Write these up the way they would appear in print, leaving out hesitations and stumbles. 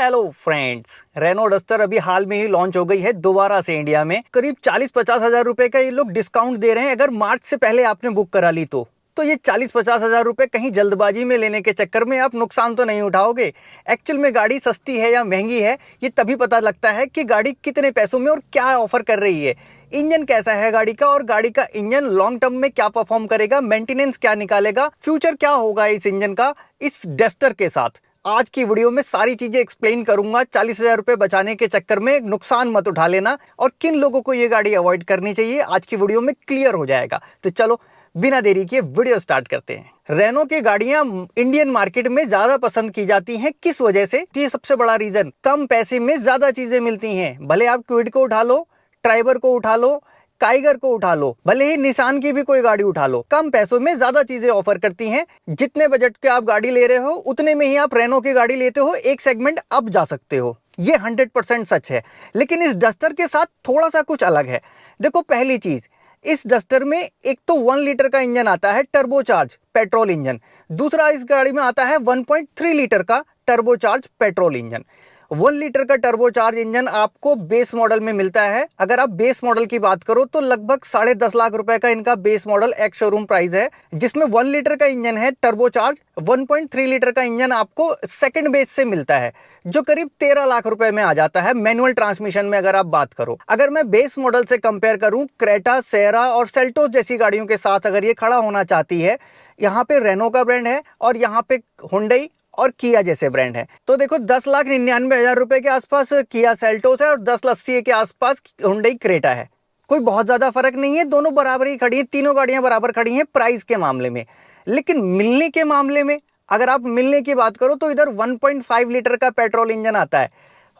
Hello friends, Reno duster अभी हाल में ही launch हो गई है दोबारा से इंडिया में। करीब 40-50 हजार रुपए का ये लोग डिस्काउंट दे रहे हैं अगर मार्च से पहले आपने बुक करा ली तो ये 40-50 हजार रुपए कहीं जल्दबाजी में लेने के चक्कर में आप नुकसान तो नहीं उठाओगे। एक्चुअल में गाड़ी सस्ती है या महंगी है ये तभी पता लगता है कि गाड़ी कितने पैसों में और क्या ऑफर कर रही है, इंजन कैसा है गाड़ी का, और गाड़ी का इंजन लॉन्ग टर्म में क्या परफॉर्म करेगा, मेंटेनेंस क्या निकालेगा, फ्यूचर क्या होगा इस इंजन का इस डस्टर के साथ। आज की वीडियो में सारी चीजें एक्सप्लेन करूंगा। 40 हजार रुपए बचाने के चक्कर में नुकसान मत उठा लेना और किन लोगों को ये गाड़ी अवॉइड करनी चाहिए आज की वीडियो में क्लियर हो जाएगा। तो चलो बिना देरी किए वीडियो स्टार्ट करते हैं। रेनो की गाड़ियां इंडियन मार्केट में ज्यादा पसंद की जाती हैं, किस वजह से? ये सबसे बड़ा रीजन, कम पैसे में ज्यादा चीजें मिलती हैं। भले आप क्विड को उठा लो, ट्राइबर को उठा लो, काइगर को उठा लो, भले ही निसान की भी कोई गाड़ी उठा लो, कम पैसों में ज्यादा चीजें ऑफर करती हैं। जितने बजट के आप गाड़ी ले रहे हो उतने में ही आप रेनो की गाड़ी लेते हो, एक सेगमेंट अप जा सकते हो। ये 100% सच है। लेकिन इस डस्टर के साथ थोड़ा सा कुछ अलग है। देखो, पहली चीज, इस डस्टर में एक तो 1 लीटर का इंजन आता है टर्बोचार्ज पेट्रोल इंजन। दूसरा इस गाड़ी में आता है 1.3 लीटर का टर्बोचार्ज पेट्रोल इंजन। 1 लीटर का टर्बोचार्ज इंजन आपको बेस मॉडल में मिलता है। अगर आप बेस मॉडल की बात करो तो लगभग 10.5 लाख रुपए का इनका base model ex showroom price है, जिसमें 1 लीटर का इंजन है टर्बोचार्ज। 1.3 लीटर का इंजन आपको सेकंड बेस से मिलता है, जो करीब 13 लाख रुपए में आ जाता है मैनुअल ट्रांसमिशन में अगर आप बात करो। अगर मैं बेस मॉडल से कंपेयर करूं, क्रेटा, सेरा और सेल्टोस जैसी गाड़ियों के साथ अगर ये खड़ा होना चाहती है, यहाँ पे रेनो का ब्रांड है और यहाँ पे हुंडई और किया जैसे ब्रांड है। तो देखो, 10,99,000 रुपए के आसपास किया सेल्टोस है और 10,80 के आसपास हुंडई क्रेटा है। कोई बहुत ज्यादा फर्क नहीं है, दोनों बराबर ही खड़ी हैं, तीनों गाड़ियां बराबर खड़ी हैं प्राइस के मामले में। लेकिन मिलने के मामले में अगर आप मिलने की बात करो तो इधर 1.5 लीटर का पेट्रोल इंजन आता है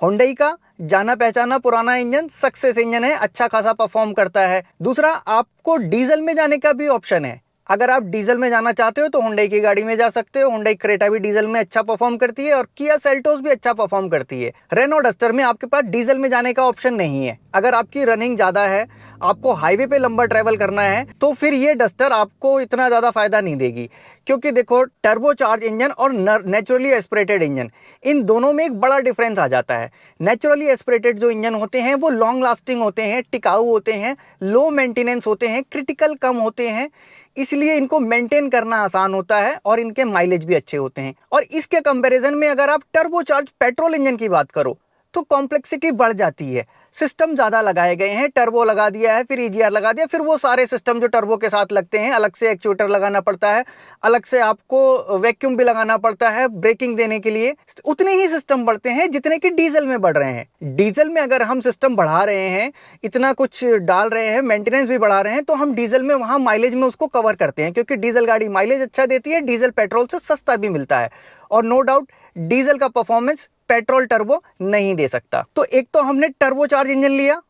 हुंडई का, जाना पहचाना पुराना इंजन, सक्सेस इंजन है, अच्छा खासा परफॉर्म करता है। दूसरा, आपको डीजल में जाने का भी ऑप्शन है। अगर आप डीजल में जाना चाहते हो तो हुंडई की गाड़ी में जा सकते हो। हुंडई क्रेटा भी डीजल में अच्छा परफॉर्म करती है और किया सेल्टोस भी अच्छा परफॉर्म करती है। रेनो डस्टर में आपके पास डीजल में जाने का ऑप्शन नहीं है। अगर आपकी रनिंग ज्यादा है, आपको हाईवे पे लंबा ट्रैवल करना है, तो फिर ये डस्टर आपको इतना ज्यादा फायदा नहीं देगी। क्योंकि देखो, टर्बोचार्ज इंजन और नेचुरली एस्पिरेटेड इंजन, इन दोनों में एक बड़ा डिफरेंस आ जाता है। नेचुरली एस्पिरेटेड जो इंजन होते हैं वो लॉन्ग लास्टिंग होते हैं, टिकाऊ होते हैं, लो मेंटेनेंस होते हैं, क्रिटिकल कम होते हैं, इसलिए इनको मेंटेन करना आसान होता है और इनके माइलेज भी अच्छे होते हैं। और इसके कंपैरिजन में अगर आप टर्बोचार्ज पेट्रोल इंजन की बात करो तो कॉम्प्लेक्सिटी बढ़ जाती है। सिस्टम ज्यादा लगाए गए हैं, टर्बो लगा दिया है, फिर ईजीआर लगा दिया, फिर वो सारे सिस्टम जो टर्बो के साथ लगते हैं, अलग से एक्चुएटर लगाना पड़ता है, अलग से आपको वैक्यूम भी लगाना पड़ता है ब्रेकिंग देने के लिए। उतने ही सिस्टम बढ़ते हैं जितने कि डीजल में बढ़ रहे हैं। डीजल में अगर हम सिस्टम बढ़ा रहे हैं, इतना कुछ डाल रहे हैं, मेंटेनेंस भी बढ़ा रहे हैं, तो हम डीजल में वहां माइलेज में उसको कवर करते हैं, क्योंकि डीजल गाड़ी माइलेज अच्छा देती है, डीजल पेट्रोल से सस्ता भी मिलता है। और नो डाउट डीजल का परफॉर्मेंस पेट्रोल टर्बो नहीं दे सकता। तो एक तो हमने टर्बोचार्ज इंजन लिया,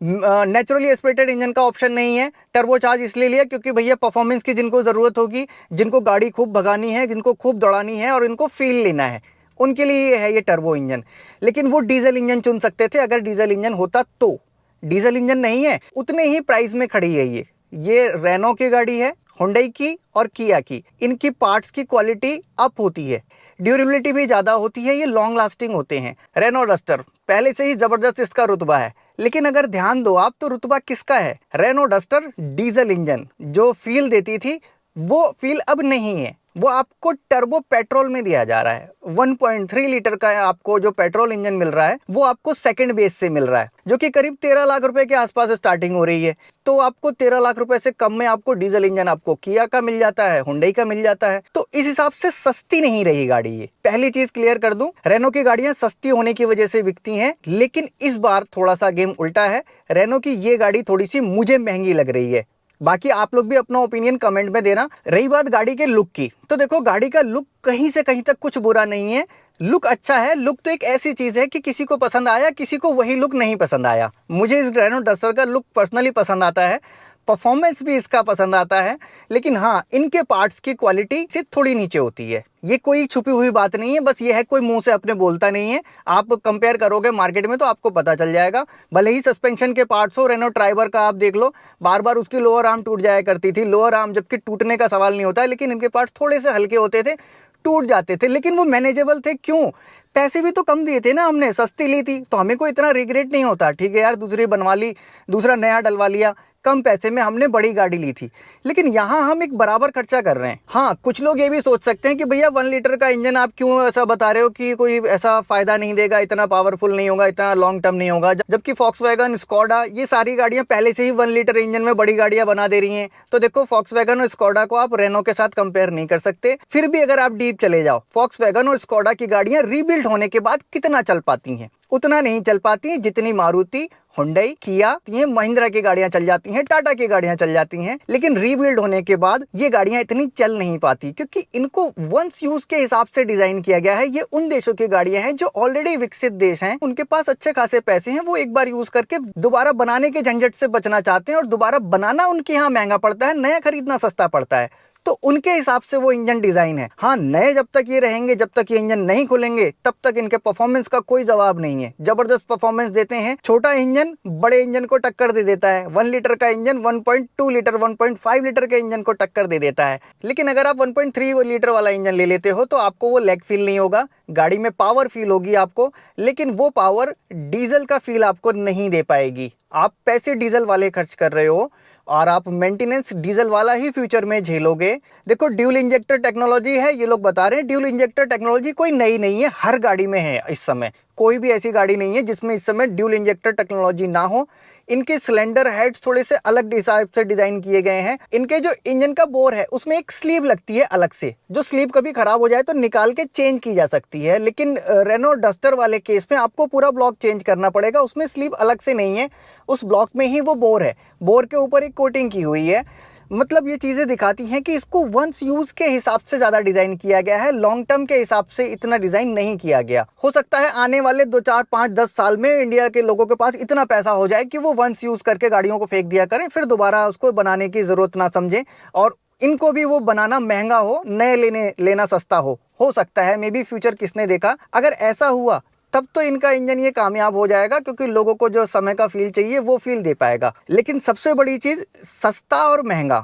नेचुरली एस्पिरेटेड इंजन का ऑप्शन नहीं है। टर्बोचार्ज इसलिए लिया क्योंकि भैया परफॉर्मेंस की जिनको जरूरत होगी, जिनको गाड़ी खूब भगानी है, जिनको खूब दौड़ानी है और इनको फील लेना है, उनके लिए ये है ये टर्बो इंजन। लेकिन वो डीजल इंजन चुन सकते थे अगर डीजल इंजन होता तो। डीजल इंजन नहीं है, उतने ही प्राइस में खड़ी है ये रेनो की गाड़ी है, हुंडई की और किया की। इनकी पार्ट्स की क्वालिटी अप होती है, ड्यूरेबिलिटी भी ज्यादा होती है, ये लॉन्ग लास्टिंग होते हैं। रेनो डस्टर पहले से ही जबरदस्त इसका रुतबा है। लेकिन अगर ध्यान दो आप तो रुतबा किसका है? रेनो डस्टर डीजल इंजन जो फील देती थी वो फील अब नहीं है, वो आपको टर्बो पेट्रोल में दिया जा रहा है। 1.3 लीटर का आपको जो पेट्रोल इंजन मिल रहा है वो आपको सेकंड बेस से मिल रहा है, जो कि करीब 13 लाख रुपए के आसपास स्टार्टिंग हो रही है। तो आपको 13 लाख रुपए से कम में आपको डीजल इंजन आपको किया का मिल जाता है, हुंडई का मिल जाता है। तो इस हिसाब से सस्ती नहीं रही गाड़ी। ये पहली चीज क्लियर कर दूं, रेनो की गाड़ियां सस्ती होने की वजह से बिकती हैं, लेकिन इस बार थोड़ा सा गेम उल्टा है। रेनो की ये गाड़ी थोड़ी सी मुझे महंगी लग रही है। बाकी आप लोग भी अपना ओपिनियन कमेंट में देना। रही बात गाड़ी के लुक की, तो देखो गाड़ी का लुक कहीं से कहीं तक कुछ बुरा नहीं है, लुक अच्छा है। लुक तो एक ऐसी चीज है कि किसी को पसंद आया, किसी को वही लुक नहीं पसंद आया। मुझे इस रेनो डस्टर का लुक पर्सनली पसंद आता है, परफॉर्मेंस भी इसका पसंद आता है। लेकिन हाँ, इनके पार्ट्स की क्वालिटी से थोड़ी नीचे होती है। ये कोई छुपी हुई बात नहीं है, बस ये है कोई मुंह से अपने बोलता नहीं है। आप कंपेयर करोगे मार्केट में तो आपको पता चल जाएगा। भले ही सस्पेंशन के पार्ट्स हो, रेनो ट्राइबर का आप देख लो, बार बार उसकी लोअर आर्म टूट जाया करती थी। लोअर आर्म जबकि टूटने का सवाल नहीं होता है, लेकिन इनके पार्ट्स थोड़े से हल्के होते थे, टूट जाते थे, लेकिन वो मैनेजेबल थे। क्यों? पैसे भी तो कम दिए थे ना, हमने सस्ती ली थी, तो हमें कोई इतना रिग्रेट नहीं होता। ठीक है यार, दूसरी बनवा ली, दूसरा नया डलवा लिया, कम पैसे में हमने बड़ी गाड़ी ली थी। लेकिन यहाँ हम एक बराबर खर्चा कर रहे हैं। हाँ, कुछ लोग ये भी सोच सकते हैं कि भैया 1 लीटर का इंजन आप क्यों ऐसा बता रहे हो कि कोई ऐसा फायदा नहीं देगा, इतना पावरफुल नहीं होगा, इतना लॉन्ग टर्म नहीं होगा, जबकि फॉक्सवैगन, स्कोडा, ये सारी गाड़ियां पहले से ही 1 लीटर इंजन में बड़ी गाड़ियां बना दे रही हैं। तो देखो, फॉक्सवैगन और स्कोडा को आप रेनो के साथ कंपेयर नहीं कर सकते। फिर भी अगर आप डीप चले जाओ, फॉक्सवैगन और स्कोडा की गाड़ियां रीबिल्ड होने के बाद कितना चल पाती हैं? उतना नहीं चल पाती जितनी मारुति, हुंडई, किया, ये महिंद्रा की गाड़ियां चल जाती हैं, टाटा की गाड़ियां चल जाती हैं। लेकिन रीबिल्ड होने के बाद ये गाड़ियां इतनी चल नहीं पाती, क्योंकि इनको वंस यूज के हिसाब से डिजाइन किया गया है। ये उन देशों की गाड़ियां हैं जो ऑलरेडी विकसित देश हैं, उनके पास अच्छे खासे पैसे हैं, वो एक बार यूज करके दोबारा बनाने के झंझट से बचना चाहते हैं। और दोबारा बनाना उनके यहाँ महंगा पड़ता है, नया खरीदना सस्ता पड़ता है। तो उनके हिसाब से वो इंजन डिजाइन है। हाँ, नए जब तक ये रहेंगे, जब तक ये इंजन नहीं खुलेंगे, तब तक इनके परफॉर्मेंस का कोई जवाब नहीं है। जबरदस्त परफॉर्मेंस देते हैं। छोटा इंजन बड़े इंजन को टक्कर दे देता है। 1 लीटर का इंजन 1.2 लीटर, 1.5 लीटर के इंजन को टक्कर दे देता है। लेकिन अगर आप 1.3 लीटर वाला इंजन ले लेते हो तो आपको वो लेग फील नहीं होगा, गाड़ी में पावर फील होगी आपको, लेकिन वो पावर डीजल का फील आपको नहीं दे पाएगी। आप पैसे डीजल वाले खर्च कर रहे हो और आप मेंटेनेंस डीजल वाला ही फ्यूचर में झेलोगे। देखो, ड्यूल इंजेक्टर टेक्नोलॉजी है, ये लोग बता रहे हैं। ड्यूल इंजेक्टर टेक्नोलॉजी कोई नई नहीं है, हर गाड़ी में है इस समय। कोई भी ऐसी गाड़ी नहीं है जिसमें इस समय ड्यूल इंजेक्टर टेक्नोलॉजी ना हो। इनके सिलेंडर हेड्स थोड़े से अलग हिसाब से डिजाइन किए गए हैं। इनके जो इंजन का बोर है उसमें एक स्लीव लगती है अलग से, जो स्लीव कभी खराब हो जाए तो निकाल के चेंज की जा सकती है। लेकिन रेनो डस्टर वाले केस में आपको पूरा ब्लॉक चेंज करना पड़ेगा, उसमें स्लीव अलग से नहीं है, उस ब्लॉक में ही वो बोर है। बोर के ऊपर एक कोटिंग की हुई है। मतलब ये चीज़ें दिखाती हैं कि इसको वंस यूज के हिसाब से ज़्यादा डिज़ाइन किया गया है, लॉन्ग टर्म के हिसाब से इतना डिज़ाइन नहीं किया गया। हो सकता है आने वाले 2, 4, 5, 10 साल में इंडिया के लोगों के पास इतना पैसा हो जाए कि वो वंस यूज करके गाड़ियों को फेंक दिया करें, फिर दोबारा उसको बनाने की ज़रूरत ना समझें, और इनको भी वो बनाना महंगा हो, नए लेना सस्ता हो सकता है। मे बी फ्यूचर किसने देखा। अगर ऐसा हुआ तब तो इनका इंजन ये कामयाब हो जाएगा, क्योंकि लोगों को जो समय का फील चाहिए वो फील दे पाएगा। लेकिन सबसे बड़ी चीज, सस्ता और महंगा।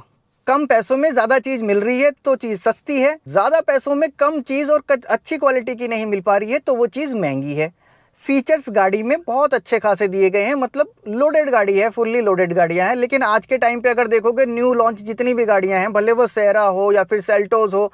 कम पैसों में ज्यादा चीज मिल रही है तो चीज सस्ती है, ज्यादा पैसों में कम चीज और अच्छी क्वालिटी की नहीं मिल पा रही है तो वो चीज महंगी है। फीचर्स गाड़ी में बहुत अच्छे खासे दिए गए हैं, मतलब लोडेड गाड़ी है, फुल्ली लोडेड गाड़ियां हैं। लेकिन आज के टाइम पे अगर देखोगे, न्यू लॉन्च जितनी भी गाड़ियां हैं, भले वो सेरा हो या फिर सेल्टोस हो,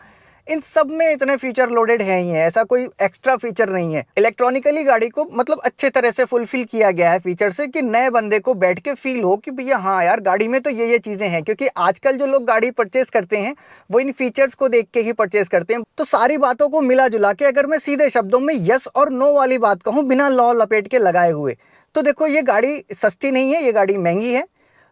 इन सब में इतने फीचर लोडेड हैं ही है, ऐसा कोई एक्स्ट्रा फीचर नहीं है। इलेक्ट्रॉनिकली गाड़ी को मतलब अच्छे तरह से फुलफिल किया गया है फीचर से, कि नए बंदे को बैठ के फील हो कि भैया हाँ यार, गाड़ी में तो ये चीजें हैं। क्योंकि आजकल जो लोग गाड़ी परचेज करते हैं वो इन फीचर्स को देख के ही परचेज करते हैं। तो सारी बातों को मिला जुला के अगर मैं सीधे शब्दों में यस और नो वाली बात कहूँ, बिना लॉ लपेट के लगाए हुए, तो देखो, ये गाड़ी सस्ती नहीं है, ये गाड़ी महंगी है।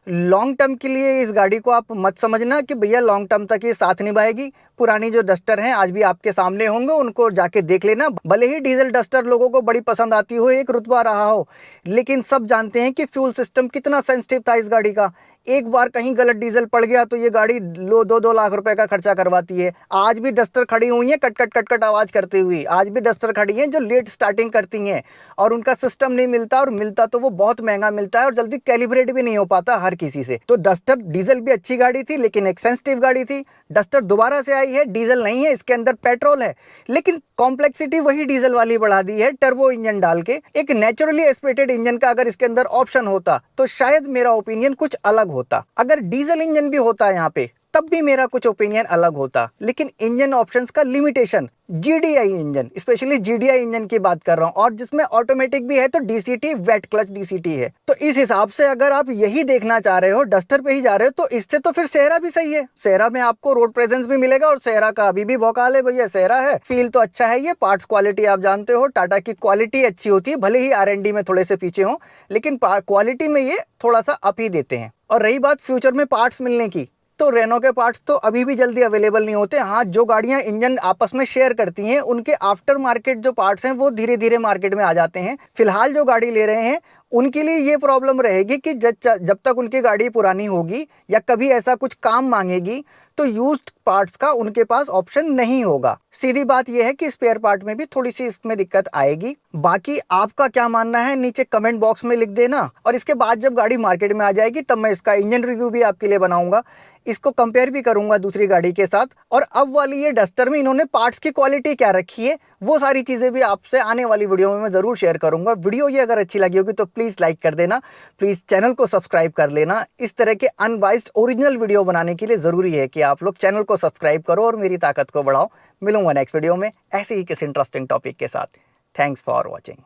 लॉन्ग टर्म के लिए इस गाड़ी को आप मत समझना कि भैया लॉन्ग टर्म तक ये साथ निभाएगी। पुरानी जो डस्टर हैं आज भी आपके सामने होंगे, उनको जाके देख लेना। भले ही डीजल डस्टर लोगों को बड़ी पसंद आती हो, एक रुतबा रहा हो, लेकिन सब जानते हैं कि फ्यूल सिस्टम कितना सेंसिटिव था इस गाड़ी का। एक बार कहीं गलत डीजल पड़ गया तो ये गाड़ी 2-2 लाख रुपए का खर्चा करवाती है। आज भी डस्टर खड़ी हुई है कट कट कट कट आवाज करती हुई, आज भी डस्टर खड़ी हैं जो लेट स्टार्टिंग करती हैं, और उनका सिस्टम नहीं मिलता, और मिलता तो वो बहुत महंगा मिलता है और जल्दी कैलिब्रेट भी नहीं हो पाता हर किसी से। तो डस्टर डीजल भी अच्छी गाड़ी थी, लेकिन एक सेंसिटिव गाड़ी थी। डस्टर दोबारा से आई है, डीजल नहीं है, इसके अंदर पेट्रोल है, लेकिन कॉम्प्लेक्सिटी वही डीजल वाली बढ़ा दी है, टर्बो इंजन डाल के। एक नेचुरली एस्पिरेटेड इंजन का अगर इसके अंदर ऑप्शन होता तो शायद मेरा ओपिनियन कुछ अलग होता। अगर डीजल इंजन भी होता यहाँ पे तब भी मेरा कुछ ओपिनियन अलग होता। लेकिन इंजन ऑप्शंस का limitation, GDI engine, specially GDI engine की बात कर रहा हूं, और जिसमें ऑटोमेटिक भी है तो डीसीटी, वेट क्लच डीसीटी है। तो इस हिसाब से अगर आप यही देखना चाह रहे हो, डस्टर पे ही जा रहे हो, तो इससे तो फिर सेहरा भी सही है। सेहरा में आपको रोड प्रेजेंस भी मिलेगा, और सेहरा का अभी भी भौकाल है, भैया सेहरा है, फील तो अच्छा है। ये पार्ट्स क्वालिटी आप जानते हो, टाटा की क्वालिटी अच्छी होती है, भले ही R&D में थोड़े से पीछे हो, लेकिन क्वालिटी में ये थोड़ा सा अप ही देते हैं। और रही बात फ्यूचर में पार्ट्स मिलने की, तो रेनो के पार्ट्स तो अभी भी जल्दी अवेलेबल नहीं होते। हाँ, जो गाड़ियां इंजन आपस में शेयर करती हैं उनके आफ्टर मार्केट जो पार्ट्स हैं वो धीरे धीरे मार्केट में आ जाते हैं। फिलहाल जो गाड़ी ले रहे हैं उनके लिए ये प्रॉब्लम रहेगी कि जब तक उनकी गाड़ी पुरानी होगी या कभी ऐसा कुछ काम मांगेगी तो यूज्ड पार्ट्स का उनके पास ऑप्शन नहीं होगा। सीधी बात यह है कि स्पेयर पार्ट में भी थोड़ी सी इसमें दिक्कत आएगी। बाकी आपका क्या मानना है नीचे कमेंट बॉक्स में लिख देना, और इसके बाद जब गाड़ी मार्केट में आ जाएगी तब मैं इसका इंजन रिव्यू भी आपके लिए बनाऊंगा, इसको कंपेयर भी करूंगा दूसरी गाड़ी के साथ। और अब वाली ये डस्टर में इन्होंने पार्ट्स की क्वालिटी क्या रखी है वो सारी चीजें भी आपसे आने वाली वीडियो में मैं जरूर शेयर करूंगा। वीडियो ये अगर अच्छी लगी होगी तो प्लीज लाइक कर देना, प्लीज चैनल को सब्सक्राइब कर लेना। इस तरह के अनबाइस्ड ओरिजिनल वीडियो बनाने के लिए जरूरी है कि आप लोग चैनल को सब्सक्राइब करो और मेरी ताकत को बढ़ाओ। मिलूंगा नेक्स्ट वीडियो में ऐसे ही किसी इंटरेस्टिंग टॉपिक के साथ। Thanks for watching.